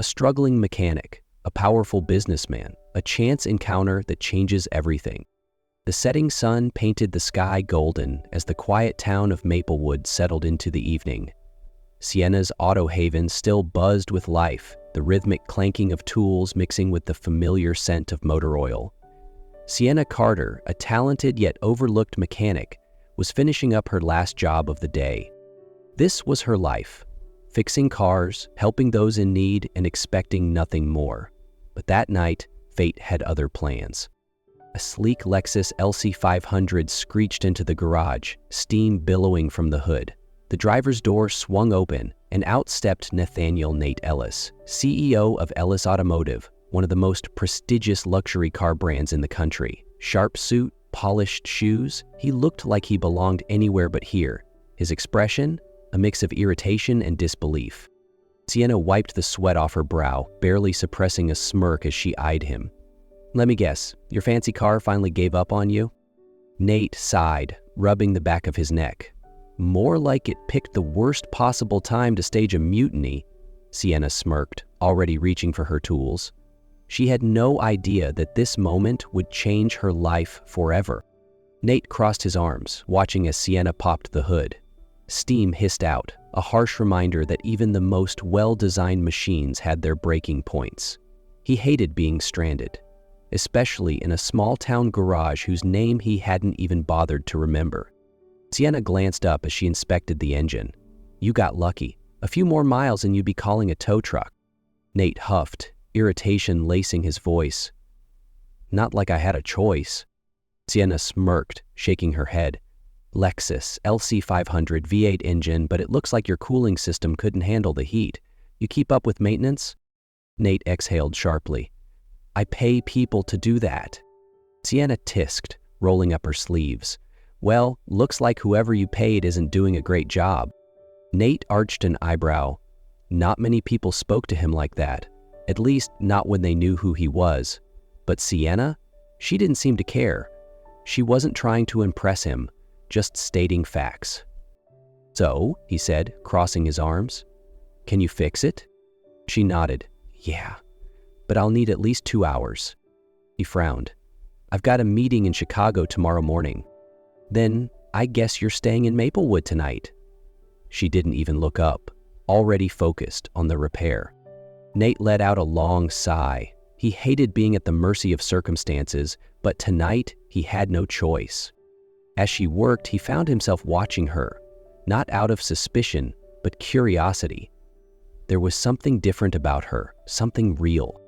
A struggling mechanic, a powerful businessman, a chance encounter that changes everything. The setting sun painted the sky golden as the quiet town of Maplewood settled into the evening. Sienna's auto haven still buzzed with life, the rhythmic clanking of tools mixing with the familiar scent of motor oil. Sienna Carter, a talented yet overlooked mechanic, was finishing up her last job of the day. This was her life, fixing cars, helping those in need, and expecting nothing more. But that night, fate had other plans. A sleek Lexus LC500 screeched into the garage, steam billowing from the hood. The driver's door swung open, and out stepped Nathaniel Ellis, CEO of Ellis Automotive, one of the most prestigious luxury car brands in the country. Sharp suit, polished shoes, he looked like he belonged anywhere but here. His expression, a mix of irritation and disbelief. Sienna wiped the sweat off her brow, barely suppressing a smirk as she eyed him. "Let me guess, your fancy car finally gave up on you?" Nate sighed, rubbing the back of his neck. "More like it picked the worst possible time to stage a mutiny," Sienna smirked, already reaching for her tools. She had no idea that this moment would change her life forever. Nate crossed his arms, watching as Sienna popped the hood. Steam hissed out, a harsh reminder that even the most well-designed machines had their breaking points. He hated being stranded, especially in a small-town garage whose name he hadn't even bothered to remember. Sienna glanced up as she inspected the engine. "You got lucky. A few more miles and you'd be calling a tow truck." Nate huffed, irritation lacing his voice. "Not like I had a choice." Sienna smirked, shaking her head. "Lexus LC500 V8 engine, but it looks like your cooling system couldn't handle the heat. You keep up with maintenance?" Nate exhaled sharply. "I pay people to do that." Sienna tisked, rolling up her sleeves. "Well, looks like whoever you paid isn't doing a great job." Nate arched an eyebrow. Not many people spoke to him like that, at least not when they knew who he was. But Sienna? She didn't seem to care. She wasn't trying to impress him, just stating facts. "So," he said, crossing his arms, "can you fix it?" She nodded. "Yeah, but I'll need at least 2 hours." He frowned. "I've got a meeting in Chicago tomorrow morning." "Then I guess you're staying in Maplewood tonight." She didn't even look up, already focused on the repair. Nate let out a long sigh. He hated being at the mercy of circumstances, but tonight he had no choice. As she worked, he found himself watching her, not out of suspicion, but curiosity. There was something different about her, something real.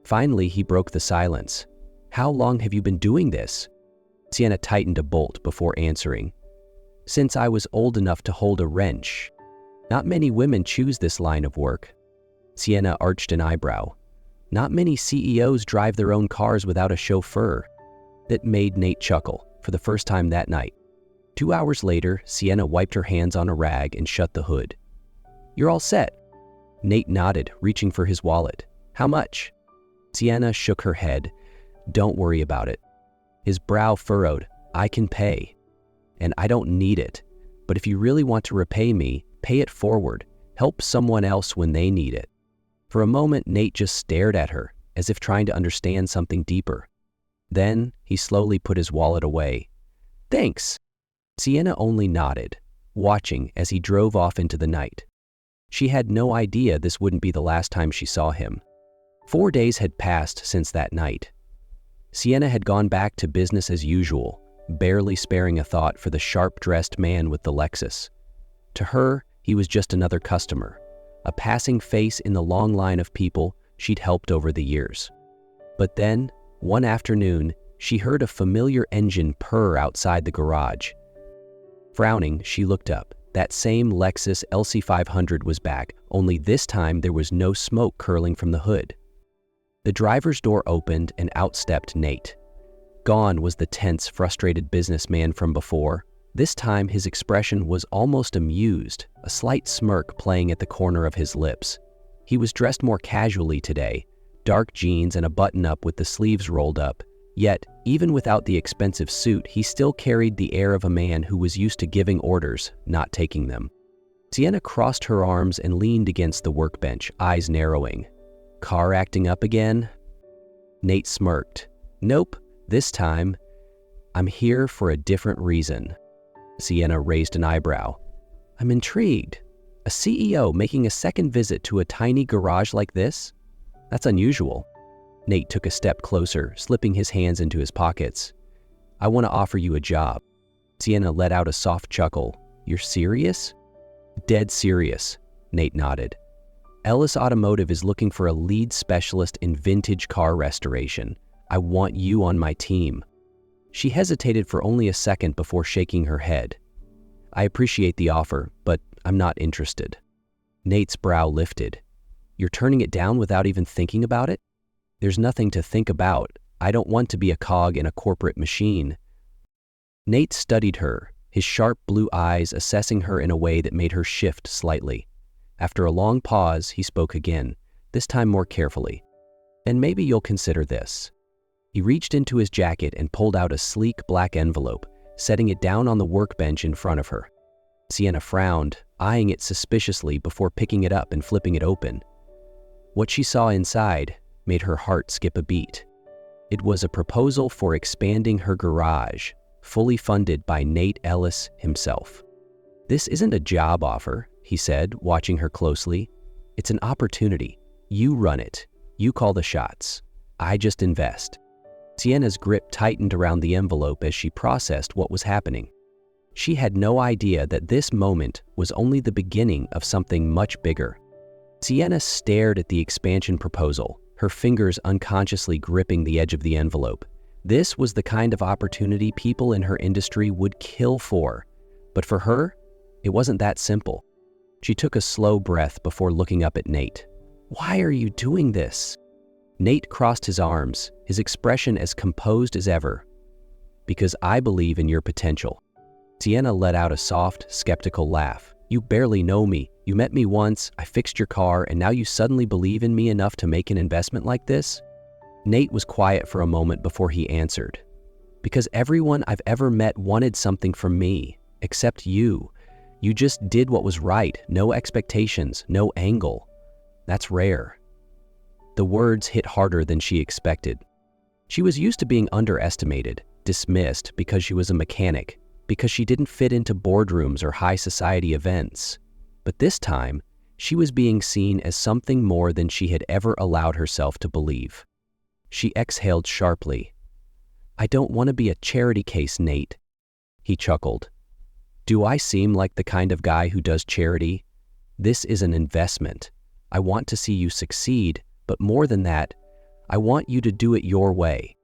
Finally, he broke the silence. "How long have you been doing this?" Sienna tightened a bolt before answering. "Since I was old enough to hold a wrench. Not many women choose this line of work." Sienna arched an eyebrow. "Not many CEOs drive their own cars without a chauffeur." That made Nate chuckle, for the first time that night. 2 hours later, Sienna wiped her hands on a rag and shut the hood. "You're all set." Nate nodded, reaching for his wallet. "How much?" Sienna shook her head. "Don't worry about it." His brow furrowed. "I can pay. And I don't need it. But if you really want to repay me, pay it forward. Help someone else when they need it." For a moment, Nate just stared at her, as if trying to understand something deeper. Then, he slowly put his wallet away. "Thanks." Sienna only nodded, watching as he drove off into the night. She had no idea this wouldn't be the last time she saw him. 4 days had passed since that night. Sienna had gone back to business as usual, barely sparing a thought for the sharp-dressed man with the Lexus. To her, he was just another customer, a passing face in the long line of people she'd helped over the years. But then, one afternoon, she heard a familiar engine purr outside the garage. Frowning, she looked up. That same Lexus LC500 was back, only this time there was no smoke curling from the hood. The driver's door opened and out stepped Nate. Gone was the tense, frustrated businessman from before. This time his expression was almost amused, a slight smirk playing at the corner of his lips. He was dressed more casually today, dark jeans and a button-up with the sleeves rolled up. Yet, even without the expensive suit, he still carried the air of a man who was used to giving orders, not taking them. Sienna crossed her arms and leaned against the workbench, eyes narrowing. car acting up again?" Nate smirked. "Nope, this time, I'm here for a different reason." Sienna raised an eyebrow. "I'm intrigued. A CEO making a second visit to a tiny garage like this? That's unusual." Nate took a step closer, slipping his hands into his pockets. "I want to offer you a job." Sienna let out a soft chuckle. "You're serious?" "Dead serious," Nate nodded. "Ellis Automotive is looking for a lead specialist in vintage car restoration. I want you on my team." She hesitated for only a second before shaking her head. "I appreciate the offer, but I'm not interested." Nate's brow lifted. "You're turning it down without even thinking about it?" "There's nothing to think about. I don't want to be a cog in a corporate machine." Nate studied her, his sharp blue eyes assessing her in a way that made her shift slightly. After a long pause, he spoke again, this time more carefully. "And maybe you'll consider this." He reached into his jacket and pulled out a sleek black envelope, setting it down on the workbench in front of her. Sienna frowned, eyeing it suspiciously before picking it up and flipping it open. What she saw inside made her heart skip a beat. It was a proposal for expanding her garage, fully funded by Nate Ellis himself. "This isn't a job offer," he said, watching her closely. "It's an opportunity. You run it. You call the shots. I just invest." Sienna's grip tightened around the envelope as she processed what was happening. She had no idea that this moment was only the beginning of something much bigger. Sienna stared at the expansion proposal, her fingers unconsciously gripping the edge of the envelope. This was the kind of opportunity people in her industry would kill for. But for her, it wasn't that simple. She took a slow breath before looking up at Nate. "Why are you doing this?" Nate crossed his arms, his expression as composed as ever. "Because I believe in your potential." Sienna let out a soft, skeptical laugh. "You barely know me. You met me once, I fixed your car, and now you suddenly believe in me enough to make an investment like this?" Nate was quiet for a moment before he answered. "Because everyone I've ever met wanted something from me, except you. You just did what was right, no expectations, no angle. That's rare." The words hit harder than she expected. She was used to being underestimated, dismissed because she was a mechanic, because she didn't fit into boardrooms or high society events. But this time, she was being seen as something more than she had ever allowed herself to believe. She exhaled sharply. "I don't want to be a charity case, Nate." He chuckled. "Do I seem like the kind of guy who does charity? This is an investment. I want to see you succeed, but more than that, I want you to do it your way."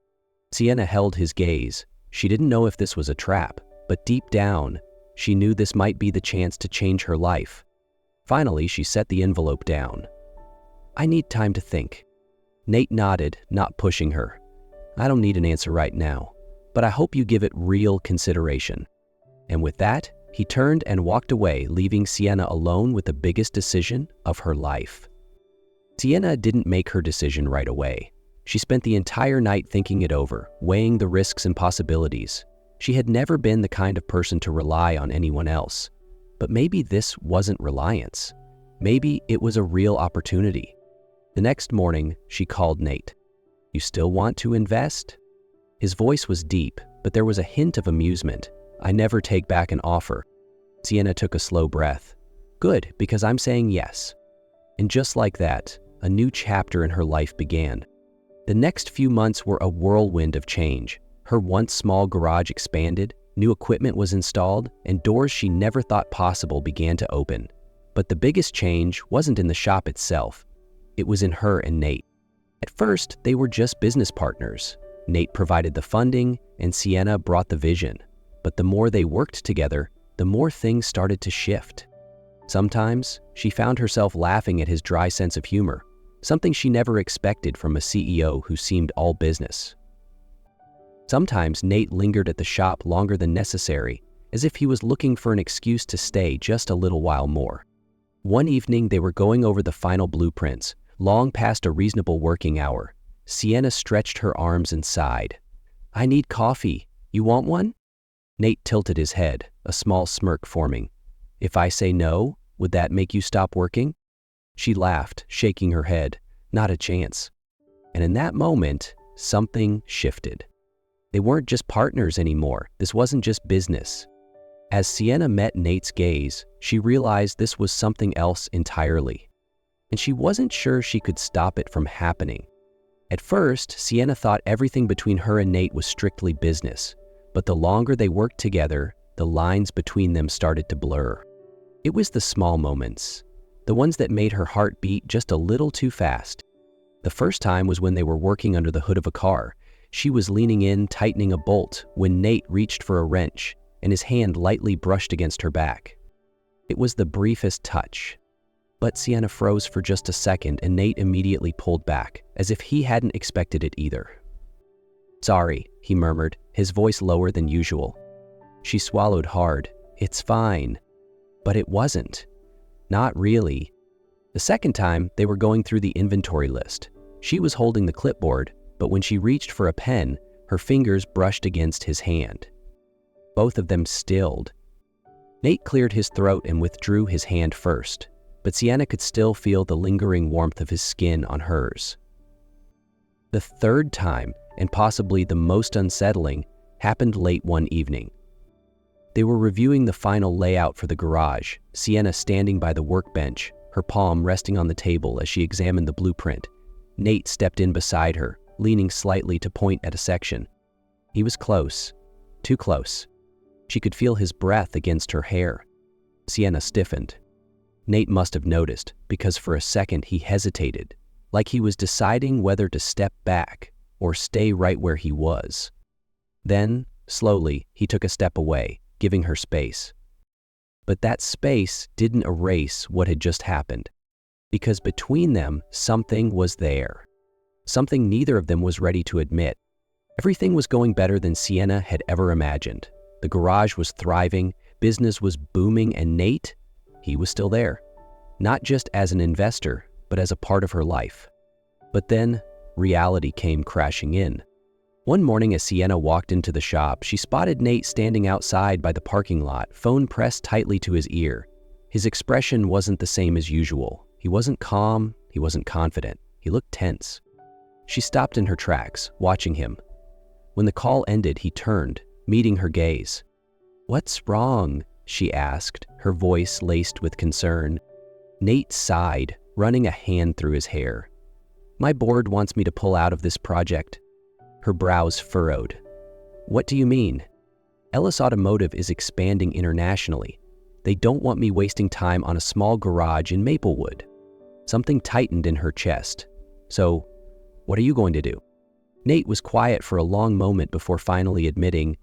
Sienna held his gaze. She didn't know if this was a trap, but deep down, she knew this might be the chance to change her life. Finally, she set the envelope down. "I need time to think." Nate nodded, not pushing her. "I don't need an answer right now, but I hope you give it real consideration." And with that, he turned and walked away, leaving Sienna alone with the biggest decision of her life. Sienna didn't make her decision right away. She spent the entire night thinking it over, weighing the risks and possibilities. She had never been the kind of person to rely on anyone else. But maybe this wasn't reliance. Maybe it was a real opportunity. The next morning, she called Nate. "You still want to invest?" His voice was deep, but there was a hint of amusement. "I never take back an offer." Sienna took a slow breath. "Good, because I'm saying yes." And just like that, a new chapter in her life began. The next few months were a whirlwind of change. Her once small garage expanded, new equipment was installed, and doors she never thought possible began to open. But the biggest change wasn't in the shop itself. It was in her and Nate. At first, they were just business partners. Nate provided the funding, and Sienna brought the vision. But the more they worked together, the more things started to shift. Sometimes, she found herself laughing at his dry sense of humor, something she never expected from a CEO who seemed all business. Sometimes Nate lingered at the shop longer than necessary, as if he was looking for an excuse to stay just a little while more. One evening, they were going over the final blueprints, long past a reasonable working hour. Sienna stretched her arms and sighed. "I need coffee. You want one?" Nate tilted his head, a small smirk forming. "If I say no, would that make you stop working?" She laughed, shaking her head. Not a chance. And in that moment, something shifted. They weren't just partners anymore. This wasn't just business. As Sienna met Nate's gaze, she realized this was something else entirely. And she wasn't sure she could stop it from happening. At first, Sienna thought everything between her and Nate was strictly business. But the longer they worked together, the lines between them started to blur. It was the small moments, the ones that made her heart beat just a little too fast. The first time was when they were working under the hood of a car. She was leaning in, tightening a bolt, when Nate reached for a wrench, and his hand lightly brushed against her back. It was the briefest touch. But Sienna froze for just a second, and Nate immediately pulled back, as if he hadn't expected it either. "Sorry," he murmured, his voice lower than usual. She swallowed hard. "It's fine." But it wasn't. Not really. The second time, they were going through the inventory list. She was holding the clipboard, but when she reached for a pen, her fingers brushed against his hand. Both of them stilled. Nate cleared his throat and withdrew his hand first, but Sienna could still feel the lingering warmth of his skin on hers. The third time, and possibly the most unsettling, happened late one evening. They were reviewing the final layout for the garage, Sienna standing by the workbench, her palm resting on the table as she examined the blueprint. Nate stepped in beside her, leaning slightly to point at a section. He was close, too close. She could feel his breath against her hair. Sienna stiffened. Nate must have noticed, because for a second he hesitated, like he was deciding whether to step back or stay right where he was. Then, slowly, he took a step away, giving her space. But that space didn't erase what had just happened, because between them, something was there. Something neither of them was ready to admit. Everything was going better than Sienna had ever imagined. The garage was thriving, business was booming, and Nate, he was still there. Not just as an investor, but as a part of her life. But then, reality came crashing in. One morning as Sienna walked into the shop, she spotted Nate standing outside by the parking lot, phone pressed tightly to his ear. His expression wasn't the same as usual. He wasn't calm, he wasn't confident. He looked tense. She stopped in her tracks, watching him. When the call ended, he turned, meeting her gaze. "What's wrong?" she asked, her voice laced with concern. Nate sighed, running a hand through his hair. "My board wants me to pull out of this project." Her brows furrowed. "What do you mean?" "Ellis Automotive is expanding internationally. They don't want me wasting time on a small garage in Maplewood." Something tightened in her chest. "So, what are you going to do?" Nate was quiet for a long moment before finally admitting,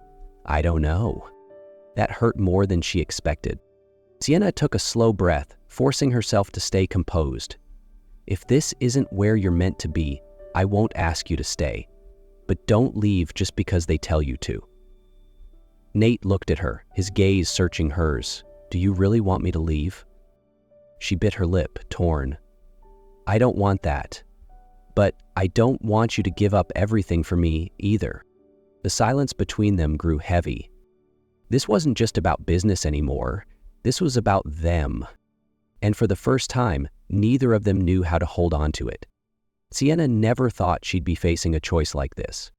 "I don't know." That hurt more than she expected. Sienna took a slow breath, forcing herself to stay composed. "If this isn't where you're meant to be, I won't ask you to stay. But don't leave just because they tell you to." Nate looked at her, his gaze searching hers. "Do you really want me to leave?" She bit her lip, torn. "I don't want that. But I don't want you to give up everything for me either." The silence between them grew heavy. This wasn't just about business anymore. This was about them. And for the first time, neither of them knew how to hold on to it. Sienna never thought she'd be facing a choice like this.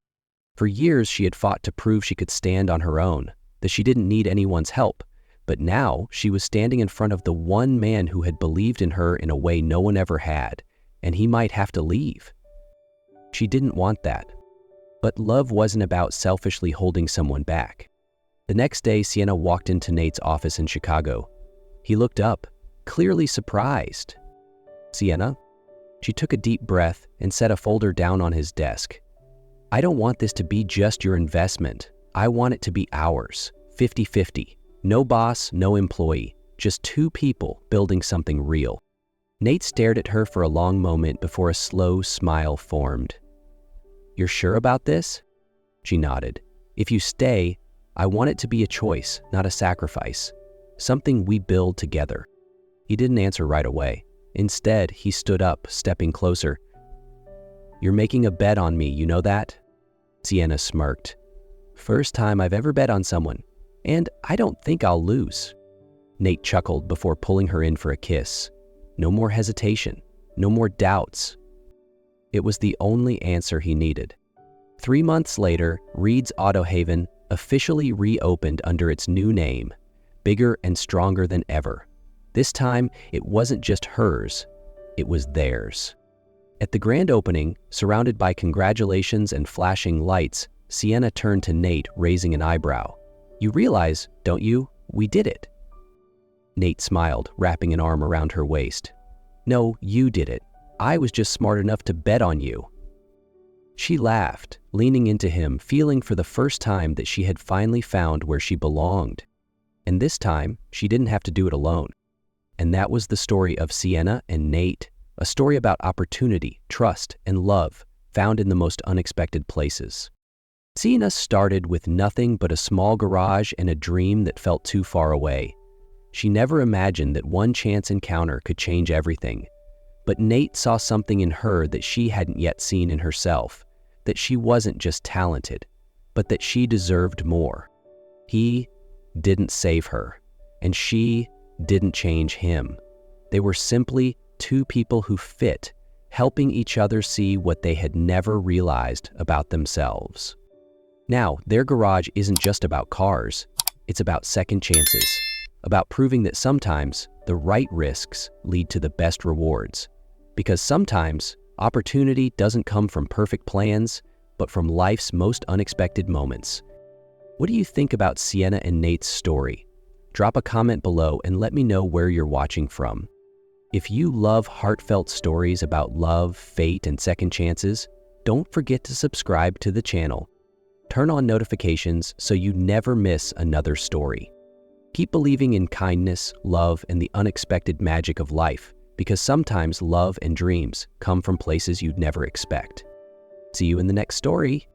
For years, she had fought to prove she could stand on her own, that she didn't need anyone's help. But now, she was standing in front of the one man who had believed in her in a way no one ever had, and he might have to leave. She didn't want that. But love wasn't about selfishly holding someone back. The next day, Sienna walked into Nate's office in Chicago. He looked up, clearly surprised. "Sienna?" She took a deep breath and set a folder down on his desk. "I don't want this to be just your investment. I want it to be ours, 50-50. No boss, no employee, just two people building something real." Nate stared at her for a long moment before a slow smile formed. "You're sure about this?" She nodded. "If you stay, I want it to be a choice, not a sacrifice. Something we build together." He didn't answer right away. Instead, he stood up, stepping closer. "You're making a bet on me, you know that?" Sienna smirked. "First time I've ever bet on someone, and I don't think I'll lose." Nate chuckled before pulling her in for a kiss. No more hesitation, no more doubts. It was the only answer he needed. 3 months later, Reed's Auto Haven officially reopened under its new name, bigger and stronger than ever. This time, it wasn't just hers, it was theirs. At the grand opening, surrounded by congratulations and flashing lights, Sienna turned to Nate, raising an eyebrow. "You realize, don't you, we did it?" Nate smiled, wrapping an arm around her waist. "No, you did it. I was just smart enough to bet on you." She laughed, leaning into him, feeling for the first time that she had finally found where she belonged. And this time, she didn't have to do it alone. And that was the story of Sienna and Nate, a story about opportunity, trust, and love found in the most unexpected places. Sienna started with nothing but a small garage and a dream that felt too far away. She never imagined that one chance encounter could change everything. But Nate saw something in her that she hadn't yet seen in herself, that she wasn't just talented, but that she deserved more. He didn't save her, and she didn't change him. They were simply two people who fit, helping each other see what they had never realized about themselves. Now, their garage isn't just about cars, it's about second chances, about proving that sometimes the right risks lead to the best rewards. Because sometimes opportunity doesn't come from perfect plans, but from life's most unexpected moments. What do you think about Sienna and Nate's story? Drop a comment below and let me know where you're watching from. If you love heartfelt stories about love, fate, and second chances, don't forget to subscribe to the channel. Turn on notifications so you never miss another story. Keep believing in kindness, love, and the unexpected magic of life, because sometimes love and dreams come from places you'd never expect. See you in the next story.